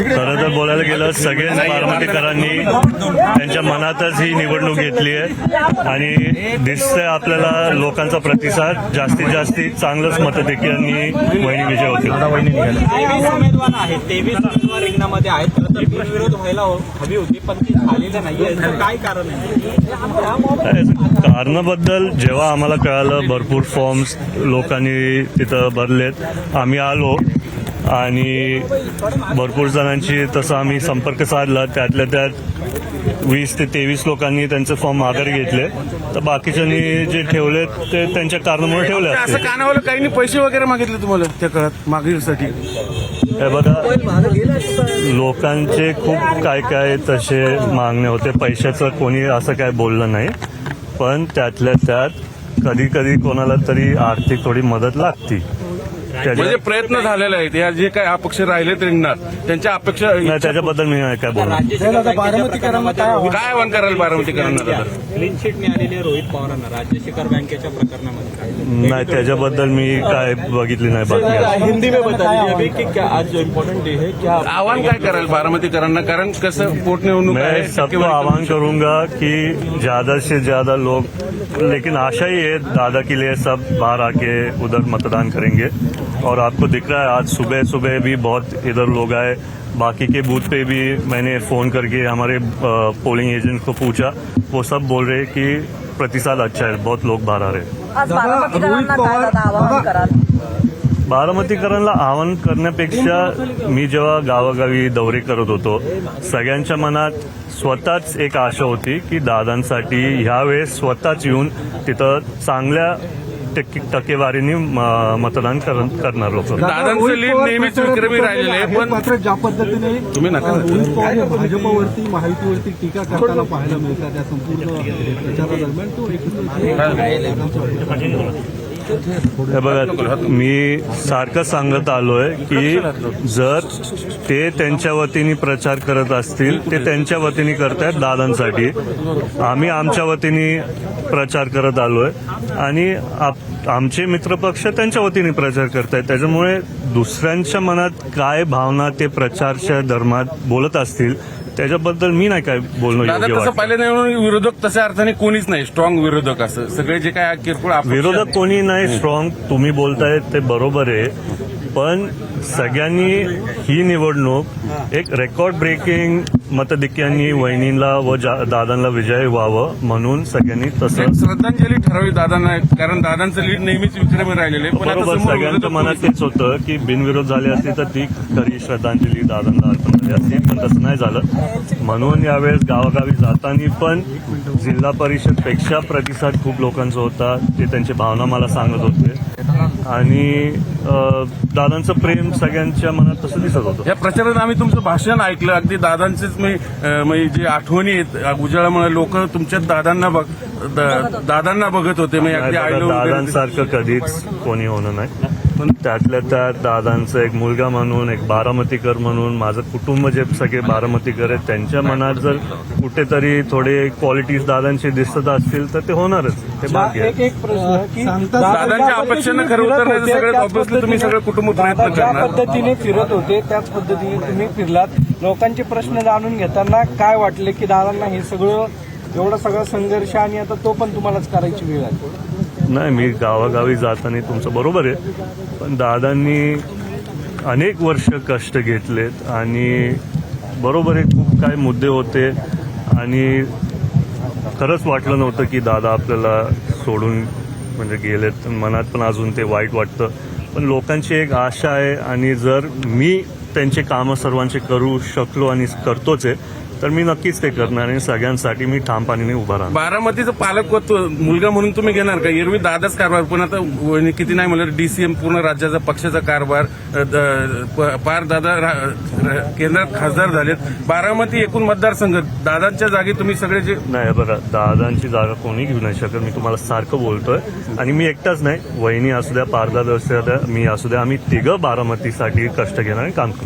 खरं तर बोलायला गेलं सगळ्याच बारामतीकरांनी त्यांच्या मनातच ही निवडणूक घेतली आहे आणि दिसतंय आपल्याला लोकांचा प्रतिसाद जास्तीत जास्त चांगलंच मतदेखील वहिनी विजय होतील. 23 उमेदवार आहेत, 23 उमेदवार रिंगणामध्ये आहेत. खरं तर बिनविरोध व्हायला हवी होती पण ती झालेलं नाहीये. काय कारण आहे? कारणाबद्दल जेव्हा आम्हाला कळालं भरपूर फॉर्म्स लोकांनी तिथं भरलेत, आम्ही आलो आणि भरपूर जणांची तसं आम्ही संपर्क साधला. त्यातल्या त्यात 20 ते 23 लोकांनी त्यांचे फॉर्म माघारी घेतले, तर बाकीच्यांनी जे ठेवले ते त्यांच्या कारणामुळे ठेवले असते. असं कानावर काही पैसे वगैरे मागितले तुम्हाला त्या काळात मागणीसाठी? हे बघा, लोकांचे खूप काय तसे मागणे होते. पैशाचं कोणी असं काय बोललं नाही, पण त्यातल्या त्यात कधी कोणाला तरी आर्थिक थोडी मदत लागती. म्हणजे प्रयत्न झालेले आहेत. या जे काही अपक्ष राहिले रिंगणात त्यांच्या अपेक्षा त्याच्याबद्दल मी काय बोलणार. काय आव्हान कराल बारामतीकरांना? क्लीन चिट मिळालेली आहे रोहित पवारांना राज्य शिखर बँकेच्या प्रकरणामध्ये. नाही, त्याच्याबद्दल मी काय बघितली नाही बातमी. हिंदी में बताइए अभी कि क्या आज जो इम्पोर्टेंट डे है क्या आव्हान काय कराल बारामतीकरांना? कारण कसं पोटनिवडणूक मैं आहे. सबको आह्वान करूंगा कि ज्यादा से ज्यादा लोग, लेकिन आशा ही है दादा के लिए सब बाहर आके उधर मतदान करेंगे. और आपको दिख रहा है आज सुबह भी बहुत इधर लोग आए. बाकी के बूथ पे भी मैंने फोन करके हमारे पोलिंग एजेंट को पूछा, वो सब बोल रहे कि प्रतिसाद अच्छा है, बहुत लोग बाहर आ रहे हैं. आज बारामतीकरांना काय दादा आवाहन कराल? बारामतीकरांना आवाहन करण्यापेक्षा मी जेव्हा गावोगावी दौरे करत होतो, सगळ्यांच्या मनात स्वतःच एक आशा होती की दादांसाठी ह्यावेळेस स्वतःच येऊन तिथं चांगल्या टक्केवारीने मतदान करणार लोक. दादांचं लीड नेहमीच विक्रमी राहिलेलं आहे. पण मात्र ज्या पद्धतीने तुम्ही नका रोहित पवार हे भाजपवरती महायुतीवरती टीका करताना पाहायला मिळतात त्या संपूर्ण प्रचारादरम्यान तो हे बघा, मी सारखं सांगत आलोय की जर ते त्यांच्या वतीने प्रचार करत असतील, ते त्यांच्या वतीने करतायत दादांसाठी. आम्ही आमच्या वतीने प्रचार करत आलोय आणि आमचे मित्रपक्ष त्यांच्या वतीने प्रचार करतायत. त्याच्यामुळे दुसऱ्यांच्या मनात काय भावना ते प्रचारच्या दरम्यान बोलत असतील त्याच्याबद्दल मी नाही काय बोलणं दादा योग्य तसं वाटतं. पाहिलं नाही, विरोधक तशा अर्थाने कोणीच नाही स्ट्रॉंग विरोधक. असं सगळे जे काय किरकोळ अपक्ष विरोधक कोणी नाही स्ट्रॉंग. तुम्ही बोलताय ते बरोबर आहे, पण सगळ्यांनी ही निवडणूक एक रेकॉर्ड ब्रेकिंग मतधिक्यांनी वहिनीला व दादांना विजय व्हावं म्हणून सगळ्यांनी तसं एक श्रद्धांजली ठरावी दादांना. कारण दादांचं लीड नेहमीच विक्रमी राहिलेलं आहे. पण आता बरोबर, समोर सगळ्यांच्या विरोधक मनात तेच होतं की बिनविरोध झाले असते तर ती खरी श्रद्धांजली दादांना अर्पण झाली असती, पण तसं नाही झालं. म्हणून यावेळेस गावागावी जाताना पण जिल्हा परिषदपेक्षा प्रतिसाद खूप लोकांचा होता. ते त्यांची भावना मला सांगत होते आणि दादांचं प्रेम सगळ्यांच्या मनात तसं दिसत होतं. या प्रचारात आम्ही तुमचं भाषण ऐकलं. अगदी दादांचेच मी जे आठवणी आहेत उजाळामुळे लोक तुमच्या दादांना बघत होते. म्हणजे अगदी आयलो दादांसारखं कधीच कोणी होणं नाही, पण त्यातल्या त्यात दादांचं एक मुलगा म्हणून, एक बारामतीकर म्हणून, माझं कुटुंब जे सगळे बारामतीकर आहेत त्यांच्या मनात जर कुठेतरी थोडे क्वालिटीज दादांचे दिसत असतील तर ते होणारच. ते भाग्य आहे. एक प्रश्न की दादांच्या अपेक्षांना खरं उतरण्याचं सगळ्यात ऑब्व्हियसली तुम्ही सगळं कुटुंब प्रयत्न ज्या करणार. पद्धतीने फिरत होते त्याच पद्धतीने तुम्ही फिरलात. लोकांचे प्रश्न जाणून घेताना काय वाटले की दादांना हे सगळं एवढा सगळा संघर्ष आणि आता तो पण तुम्हालाच करायची वेळ आहे? नाही, मी गावागावी जाताना तुमचं बरोबर आहे, पण दादांनी अनेक वर्ष कष्ट घेतलेत आणि बरोबर आहे खूप काही मुद्दे होते आणि खरंच वाटलं नव्हतं की दादा आपल्याला सोडून म्हणजे गेलेत. मनात पण अजून ते वाईट वाटतं, पण लोकांची एक आशा आहे आणि जर मी त्यांचे कामं सर्वांचे करू शकलो आणि करतोच आहे तर मी नक्कीच ते करणार आणि सगळ्यांसाठी मी ठामपणाने उभा राहणार. बारामतीचं पालकत्व मुलगा म्हणून तुम्ही घेणार का? एरवी दादाच कारभार, पण आता किती नाही म्हणलं डीसीएम पूर्ण राज्याचा पक्षाचा कारभार, पार दादा केंद्रात खासदार झालेत. बारामती एकूण मतदारसंघ दादांच्या जागी तुम्ही सगळे जे नाही बघा, दादांची जागा कोणी घेऊ नाही शकत. मी तुम्हाला सारखं बोलतोय आणि मी एकटाच नाही, वहिनी असू द्या, पारदादा असू द्या, मी असू द्या, आम्ही तिघं बारामतीसाठी कष्ट घेणार आणि काम करणार.